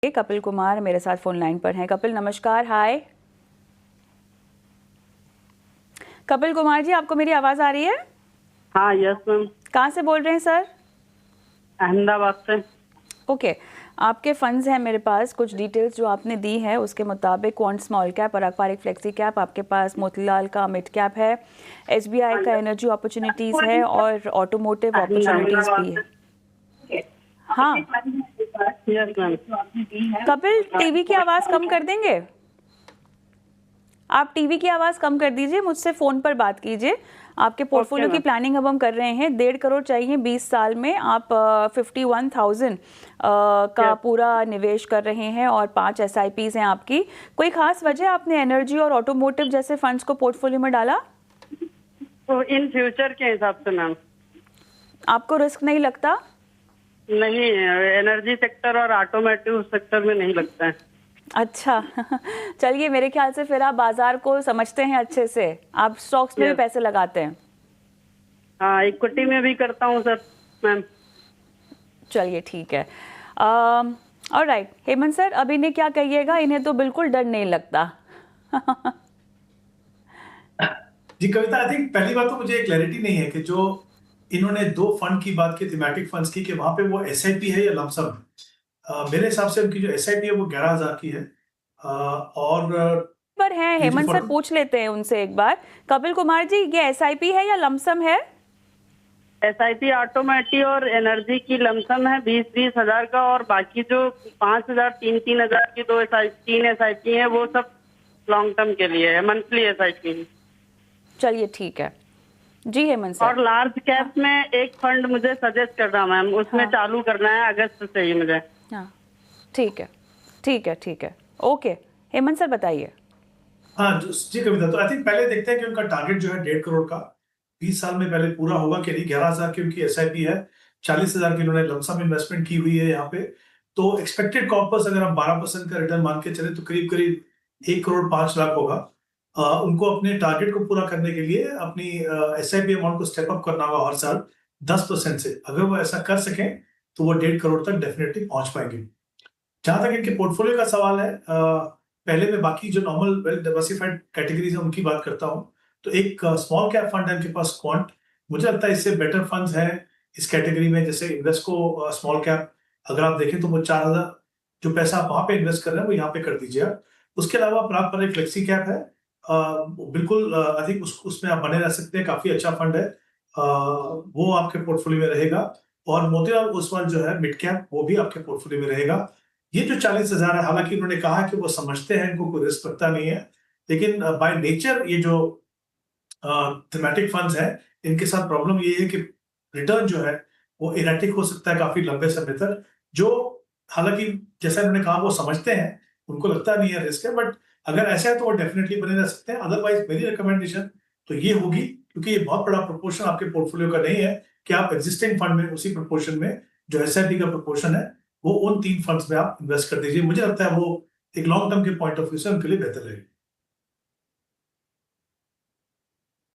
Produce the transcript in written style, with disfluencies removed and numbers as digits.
कपिल कुमार मेरे साथ phone line पर हैं। कपिल नमस्कार, हाय। कपिल कुमार जी, आपको मेरी आवाज आ रही है? हाँ, यस मैम। कहाँ से बोल रहे हैं सर? अहमदाबाद से। ओके, आपके फंड्स हैं मेरे पास। कुछ डिटेल्स जो आपने दी है उसके मुताबिक क्वांट स्मॉल कैप और अक्वारिक फ्लेक्सी कैप आपके पास, मोतीलाल का मिड कैप है, एसबीआई का एनर्जी अपॉर्चुनिटीज है और ऑटोमोटिव अपॉर्चुनिटीज भी है। हाँ यस मैम। कपिल, टीवी की आवाज कम कर देंगे? आप टीवी की आवाज़ कम कर दीजिए, मुझसे फ़ोन पर बात कीजिए। आपके पोर्टफोलियो की प्लानिंग अब हम कर रहे हैं। 1.5 करोड़ चाहिए 20 साल में। आप 51,000 का पूरा निवेश कर रहे हैं और 5 SIPs हैं आपकी। कोई खास वजह आपने एनर्जी और ऑटोमोटिव जैसे फंड्स को पोर्टफोलियो में डाला? तो इन फ्यूचर के हिसाब से मैम। आपको रिस्क नहीं लगता? नहीं, एनर्जी सेक्टर और ऑटोमोटिव सेक्टर में नहीं लगता है। अच्छा चलिए, मेरे ख्याल से फिर आप बाजार को समझते हैं अच्छे से। आप स्टॉक्स में भी पैसे लगाते हैं? हाँ, इक्विटी में भी करता हूँ सर मैम। चलिए ठीक है। ऑलराइट हेमंत सर, अब इन्हें क्या कहिएगा? इन्हें तो बिल्कुल डर नहीं लगता। जी कविता, आई थिंक पहली बात तो मुझे क्लैरिटी नहीं है कि जो इन्होंने 2 फंड की बात की, थीमेटिक फंड्स की, कि वहां पे वो SIP है या लमसम है। मेरे हिसाब से उनकी जो SIP है वो 11,000 की है। और पर है हेमंत सर, पूछ लेते हैं उनसे एक बार। कपिल कुमार जी, ये SIP है या लमसम है? SIP ऑटोमेटिक और एनर्जी की लमसम है 20-20 हजार का, और बाकी जो 5,000 3-3 हजार की 3 SIP है वो सब लॉन्ग टर्म के लिए है, मंथली SIP है। चलिए ठीक है जी हेमंत सर। और लार्ज कैप में एक फंड मुझे सजेस्ट कर रहा मैम, उसमें चालू करना है, अगस्त से ही मुझे। हाँ ठीक है ठीक है ठीक है, ओके हेमंत सर बताइए। हाँ जी कविता, तो आई थिंक पहले देखते हैं कि उनका टारगेट जो है 1.5 करोड़ का 20 साल में पहले पूरा होगा कि नहीं। 11,000 की उनकी SIP है, 40,000 की उन्होंने लमसम इन्वेस्टमेंट की हुई है यहाँ पे। तो एक्सपेक्टेड कॉर्पस अगर हम 12% का रिटर्न मान के चले तो करीब करीब 1 करोड़ 5 लाख होगा। उनको अपने टारगेट को पूरा करने के लिए अपनी SIP अमाउंट को स्टेप अप करना होगा हर साल 10% से। अगर वो ऐसा कर सकें तो वो 1.5 करोड़ तक डेफिनेटली पहुंच पाएंगे। जहां तक इनके पोर्टफोलियो का सवाल है, पहले मैं बाकी जो नॉर्मल वेल डाइवर्सिफाइड कैटेगरीज है उनकी बात करता हूं। तो एक स्मॉल कैप फंड है इनके पास, क्वांट। मुझे लगता है इससे बेटर फंड्स हैं इस कैटेगरी में, जैसे इन्वेस्को स्मॉल कैप। अगर आप देखें तो वो 4,000 जो पैसा आप वहां पे इन्वेस्ट कर रहे हैं वो यहाँ पे कर दीजिए आप। उसके अलावा प्राप्त पर एक फ्लेक्सी कैप है, बिल्कुल अधिक उसमें आप बने रह सकते हैं, काफी अच्छा फंड है। वो आपके पोर्टफोलियो में रहेगा। और मोतीलाल ओसवाल जो है मिड कैप, वो भी आपके पोर्टफोलियो में रहेगा। ये जो 40,000 है, हालांकि उन्होंने कहा कि वो समझते हैं, इनको कोई रिस्क पता नहीं है, लेकिन बाय नेचर ये जो थीमेटिक फंड्स हैं इनके साथ प्रॉब्लम ये है कि रिटर्न जो है वो इरेटिक हो सकता है काफी लंबे समय तक। जो हालांकि जैसा इन्होंने कहा वो समझते हैं, उनको लगता नहीं है रिस्क है, बट अगर ऐसा है तो वो डेफिनेटली बने रह सकते हैं। अदरवाइज मेरी रिकमेंडेशन तो ये होगी, क्योंकि ये बहुत बड़ा प्रोपोर्शन आपके पोर्टफोलियो का नहीं है, कि आप एग्जिस्टिंग फंड में उसी प्रोपोर्शन में जो SIP का प्रोपोर्शन है वो उन 3 फंड्स में आप इन्वेस्ट कर दीजिए। मुझे लगता है वो एक लॉन्ग टर्म के पॉइंट ऑफ व्यू से उनके लिए बेहतर रहेगी।